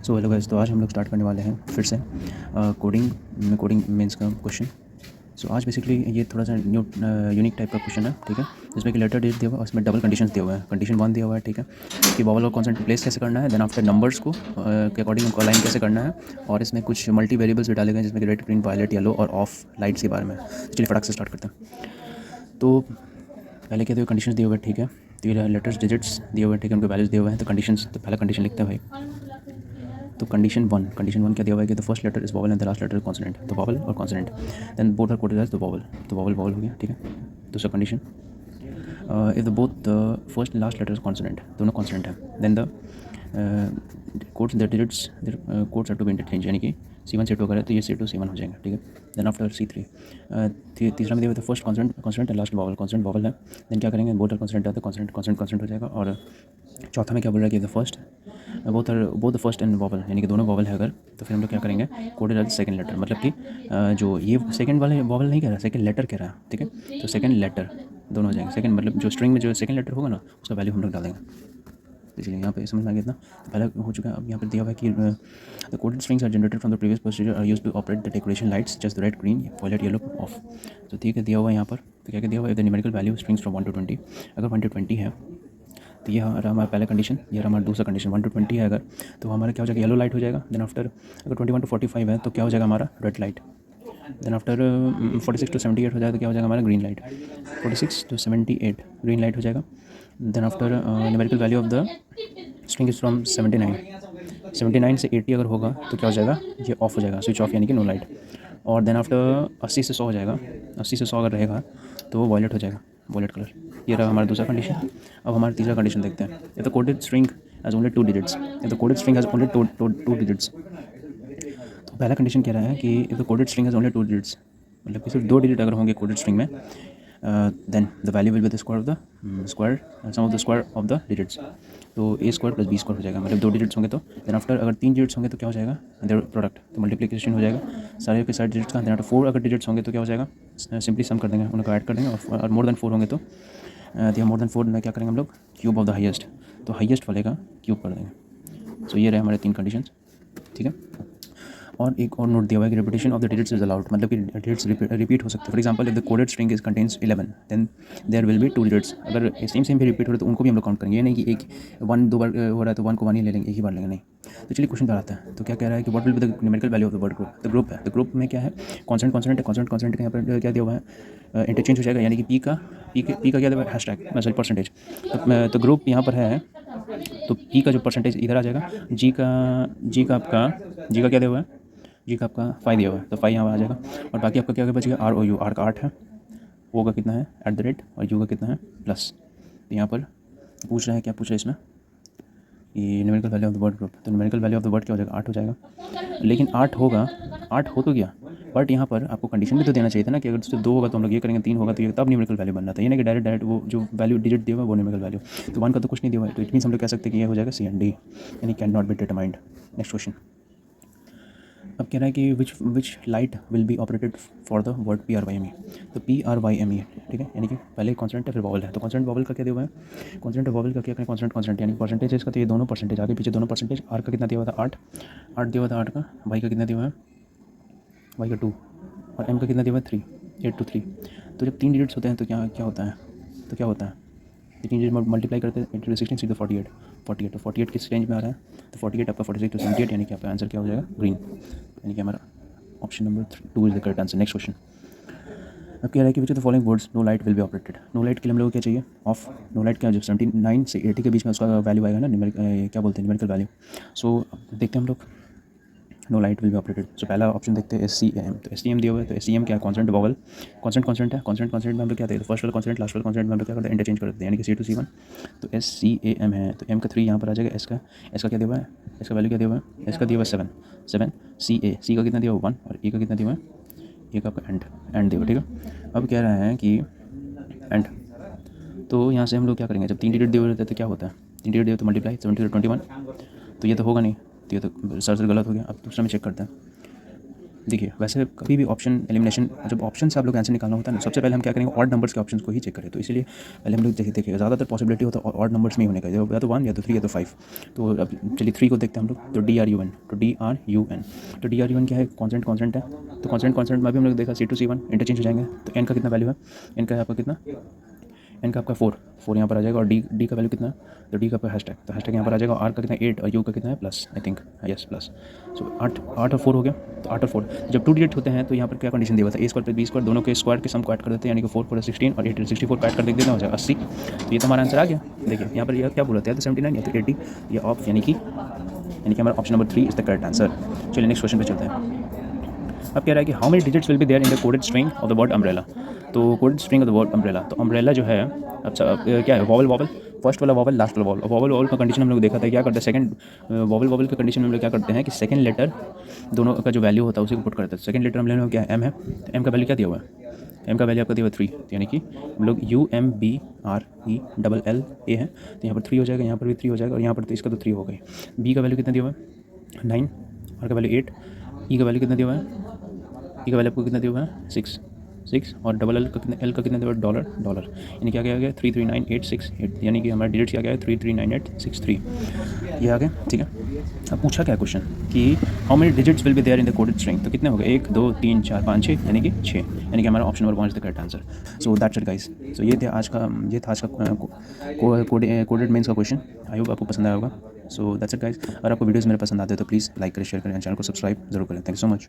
So hello guys, तो आज हम लोग स्टार्ट करने वाले हैं फिर से कोडिंग मेंस का क्वेश्चन। सो आज बेसिकली ये थोड़ा सा न्यू यूनिक टाइप का क्वेश्चन है, ठीक है, जिसमें कि लेटर डेट दिया हुआ है, उसमें डबल कंडीशंस दिया हुआ है। कंडीशन 1 दिया हुआ है, ठीक है, कि वॉवल और कॉन्सोनेंट प्लेस कैसे करना है, देन आफ्टर नंबर्स को के अकॉर्डिंग उनको अलाइन कैसे करना है, और इसमें कुछ मल्टी वेरिएबल्स भी डाले गए हैं जिसमें कि रेड, ग्रीन, वायलेट, येलो और ऑफ लाइट्स के बारे में। चलिए फटाक से स्टार्ट करते हैं। तो पहले क्या दिए हुए कंडीशंस दिए हुए, ठीक है, तो ये लेटर्स डिजिट्स दिए हुए, ठीक है, उनके वैल्यूज दिए हुए हैं। तो कंडीशंस, तो पहला कंडीशन लिखते हैं भाई। तो कंडीशन वन क्या दिया हुआ है कि the first letter is vowel and the last letter is consonant. तो वॉवल और consonant, then both are coded as the vowel. तो वॉवल हो गया, ठीक है। दूसरा condition, if the both the first last letter is consonant, दोनों consonant है, then the codes the digits codes are to be interchange, यानी कि C1 C2 अगर है तो ये C2 C1 हो जाएगा, ठीक है। देन आफ्टर C3 तीसरा में दिया हुआ था first consonant and last vowel, consonant vowel है, देन क्या करेंगे, बोथ आर कॉन्सोनेंट है तो कॉन्सोनेंट हो जाएगा। और चौथा में क्या बोल रहा है कि the first both the first and vowel, यानी कि दोनों वॉवल है अगर, तो फिर हम लोग क्या करेंगे, कोडेड एज सेकंड लेटर, मतलब कि जो ये सेकंड वाले वॉवल नहीं कह रहा, सेकंड लेटर कह रहा है, ठीक है। तो सेकंड लेटर दोनों हो जाएंगे। सेकंड मतलब जो स्ट्रिंग में जो सेकंड लेटर होगा ना, उसका वैल्यू हम लोग डालेंगे। इसलिए यहाँ पे समझ में आ गया इतना। तो पहला हो चुका है। अब यहाँ पर दिया हुआ है कि the coded strings are generated from the previous procedure are used to operate the decoration lights just red, green, violet, yellow, off. तो ठीक है, दिया हुआ है यहाँ पर। तो क्या क्या दिया हुआ है, the numerical value strings from 1 to 20। अगर 1 to 20 है तो ये रहा हमारा पहला कंडीशन, ये रहा हमारा दूसरा कंडीशन। 1 to 20 है अगर, तो हमारा क्या हो जाएगा, येलो लाइट हो जाएगा। देन आफ्टर अगर 21 to 45 है तो क्या हो जाएगा हमारा, red light. Then after 46 to 78 हो जाएगा तो क्या हो जाएगा हमारा, green light. 46 to 78 green light हो जाएगा। Then after numerical value of the string is from 79 से 80 अगर होगा तो क्या हो जाएगा, ये ऑफ हो जाएगा, स्विच ऑफ, यानी कि नो लाइट। और देन आफ्टर 80 से 100 हो जाएगा, 80 से 100 अगर रहेगा तो वो वॉयलेट हो जाएगा, वॉयलेट कलर। ये रहा हमारा दूसरा कंडीशन। अब हमारा तीसरा कंडीशन देखते हैं। If the coded string has only 2 digits, if the coded string has only two digits। तो पहला कंडीशन कह रहा है कि if the coded string has only 2 digits, मतलब कि सिर्फ 2 डिजिट अगर होंगे कोडेड स्ट्रिंग में, then the value will be the square of the sum of the square of the digits. तो A² + B² हो जाएगा, मतलब 2 डिजिट्स होंगे तो। देन आफ्टर अगर 3 डिजिट्स होंगे तो क्या हो जाएगा, देयर प्रोडक्ट, तो मल्टीप्लिकेशन हो जाएगा सारे के सारे डिजिट्स का। देन आफ्टर 4 अगर डिजिट्स होंगे तो क्या हो जाएगा, सिंपली सम कर देंगे, उनको ऐड कर देंगे। और मोर देन 4 होंगे तो मोर देन 4 में क्या करेंगे हम लोग, क्यूब ऑफ द हाईएस्ट, तो हाईएस्ट वाले का क्यूब कर देंगे। सो ये रहे हमारे 3 कंडीशंस, ठीक है। और एक और नोट दिया हुआ है कि repetition of the digits is allowed, मतलब कि डिजिट्स रिपीट हो सकते हैं। For example if the coded string is contains 11 then there will be 2 digits. अगर सेम भी रिपीट हो रहा है तो उनको भी हम लोग काउंट करेंगे, ये नहीं कि एक 1 2 बार हो रहा है तो 1 को 1 ही ले लेंगे, एक ही बार लेंगे, नहीं। तो चलिए क्वेश्चन पर आता है। तो क्या कह रहा है कि what will be the numerical value of the word group. The group है, द ग्रुप में क्या है, कॉन्स्टेंट का यहाँ पर क्या दिया हुआ है, इंटरचेंज हो जाएगा, यानी कि पी का क्या दिया हुआ है, हैशटैग सॉरी परसेंटेज। तो ग्रुप यहाँ पर है, तो पी का जो परसेंटेज इधर आ जाएगा, जी का क्या दिया हुआ है, जी का आपका 5 दिया हुआ है, तो 5 यहाँ आ जाएगा। और बाकी आपका क्या बचेगा, ROU, आर का 8 है, ओ का कितना है @ और यू का कितना है प्लस। तो यहाँ पर पूछ रहा है, क्या पूछ रहा है इसमें, ये numerical value of the word group. तो numerical value of the word क्या हो जाएगा, 8 हो जाएगा। लेकिन 8 होगा, 8 हो तो गया, बट यहाँ पर आपको कंडीशन भी तो देना चाहिए था ना, कि अगर उससे 2 होगा तो हम लोग ये करेंगे, 3 होगा तो ये, तब न्यूमेरिकल वैल्यू बनना था। ये नहीं कि डायरेक्ट वो जो वैल्यू डिजिट दिया हुआ वो न्यूमेरिकल वैल्यू। तो 1 का तो कुछ नहीं दिया हुआ है, तो इट मीन्स हम लोग कह सकते हैं कि ये हो जाएगा C and D, यानी can not be determined. Next question. अब कह रहा है कि which light will be operated for the word PRYME। तो PRYME, ठीक है, यानी कि पहले कॉन्स्टेंट है फिर वॉवल है। तो कॉन्स्टेंट वॉवल का क्या दिया हुआ है, कॉन्स्टेंट वॉवल का क्या करें, कॉन्स्टेंट यानी परसेंटेज है इसका, तो ये दोनों परसेंटेज आगे पीछे दोनों परसेंटेज। आर का कितना दिया हुआ था, 8 दिया हुआ था 8 का। वाई का कितना दिया हुआ है, वाई का 2, और एम का कितना दिया हुआ है 3, 8 to 3। तो जब 3 डिजिट्स होते हैं तो क्या होता है, तो क्या होता है, 3 डिजिट मल्टीप्लाई करते हैं, 8 × 16 6 48, तो 48 किस रेंज में आ रहा है, तो 48 आपका 46 to 78, यानी कि आपका आंसर क्या हो जाएगा, ग्रीन, यानी कि हमारा option number 2 is the correct answer. Next question. अब कह रहा है कि which of the following words no light will be operated. No light के लिए हम लोग को क्या चाहिए, ऑफ। नो लाइट क्या, जब 79 से 80 के बीच में उसका वैल्यू आएगा ना, क्या बोलते हैं, न्यूमेरिकल वैल्यू। सो देखते हैं हम लोग, no light will be operated. So पहला ऑप्शन देखते हैं SCAM। तो SCAM दिया हुआ है, तो SCAM क्या है, कॉन्स्टेंट वॉवल, कॉन्स्टेंट है, कॉन्स्टेंट में हम लोग क्या थे, तो फर्स्ट वाला कॉन्स्टेंट लास्ट वाला कॉन्स्टेंट में हम लोग क्या करते हैं, इंटरचेंज कर देते हैं, यानी कि C2 C1। तो SCAM है, तो M का 3 यहाँ पर आ जाएगा, S का क्या दिया हुआ है, S का वैल्यू क्या दिया हुआ है, S का दिया हुआ है 7 C का कितना दिया हुआ 1, और E का कितना दिया हुआ है, E का आपका एंड दिया हुआ, ठीक है। अब कह रहा है कि एंड, तो यहाँ से हम लोग क्या करेंगे, जब 3 डिजिट दिए हुए रहते हैं तो क्या होता है, 3 डिजिट दिए तो मल्टीप्लाई 70 to 21, तो ये तो होगा नहीं, तो ये तो सर गलत हो गया। अब दूसरा में चेक करते हैं। देखिए वैसे कभी भी ऑप्शन एलिमिनेशन जब ऑप्शन से आप लोग आंसर निकालना होता है ना, सबसे पहले हम क्या करेंगे, ऑड नंबर्स के ऑप्शंस को ही चेक करें। तो इसीलिए पहले हम लोग देखिए ज़्यादातर पॉसिबिलिटी होता है ऑड नंबर्स में ही होने का, या तो 1 या तो 3 या तो 5। तो अब चलिए 3 को देखते हैं हम लोग। तो DRUN, तो DRUN, तो DRUN क्या है, कॉन्स्टेंट है। तो कॉन्स्टेंट में भी हम लोग देखा C2C1 इंटरचेंज हो जाएंगे। तो n का कितना वैल्यू है, n का आपका कितना, n का आपका 4 यहाँ पर आ जाएगा। और d का वैल्यू कितना है, तो d का आपका हैशटैग, तो हैशटैग यहाँ पर आ जाएगा। r का कितना 8 और u का कितना है plus, I think yes plus. So 8 और 4 हो गया। तो 8 और 4 जब 2 डिजिट होते हैं तो यहाँ पर क्या कंडीशन दिया हुआ था, a square plus b square दोनों के स्क्वायर के सम को ऐड कर देते हैं, यानी कि 4 4 16 और 8 64 को ऐड कर देते हैं, हो जाएगा 80। तो ये तो हमारा आंसर आ गया। देखिए यहाँ पर यह क्या बोला था, या तो 79 या तो 80, ये ऑफ यानी कि हमारा option number 3 is the correct answer. चलिए नेक्स्ट क्वेश्चन पे चलते हैं। अब कह रहा है कि how many digits will be there in the coded string of the word umbrella. तो coded string of the word umbrella, तो अम्ब्रेला जो है, अच्छा क्या है, वॉवल फर्स्ट वाला वॉवल लास्ट वाला वॉवल वॉवल का कंडीशन हम लोग देखा था, क्या करते हैं सेकंड वॉवल का कंडीशन में हम लोग क्या करते हैं कि सेकंड लेटर दोनों का जो वैल्यू होता है उसी को पुट करते हैं। सेकंड लेटर हम लेने में क्या है, M है, तो M का वैल्यू क्या दिया हुआ है, M का वैल्यू आपका दिया हुआ 3, यानी कि हम लोग UMBRELLA है, तो यहाँ पर 3 हो जाएगा, यहाँ पर भी 3 हो जाएगा, और यहाँ पर तो इसका तो 3 हो गई। B का वैल्यू कितना दिया हुआ है 9, R का वैल्यू 8, E का वैल्यू कितना दिया हुआ है, ई का वैल्यू आपको कितना दिया हुआ है 6, और डबल एल का कितना, एल का कितना दिया हुआ है डॉलर, यानी क्या क्या आ गया 339868, यानी कि हमारा डिजिट क्या गया है 339863, ये आ गया। ठीक है, अब पूछा क्या क्वेश्चन कि how many digits will be there in the coded string, तो कितने हो गए 1 2 3 4 5 6, यानी कि 6, यानी कि हमारा option number 1 is the correct answer. So that's it guys. So ये था आज का कोडेड मेंस का क्वेश्चन। आई होप आपको पसंद आया होगा। So that's it guys. अगर आपको वीडियोस मेरे पसंद आते हैं तो प्लीज़ लाइक करें, शेयर करें, चैनल को सब्सक्राइब जरूर करें। Thank you so much.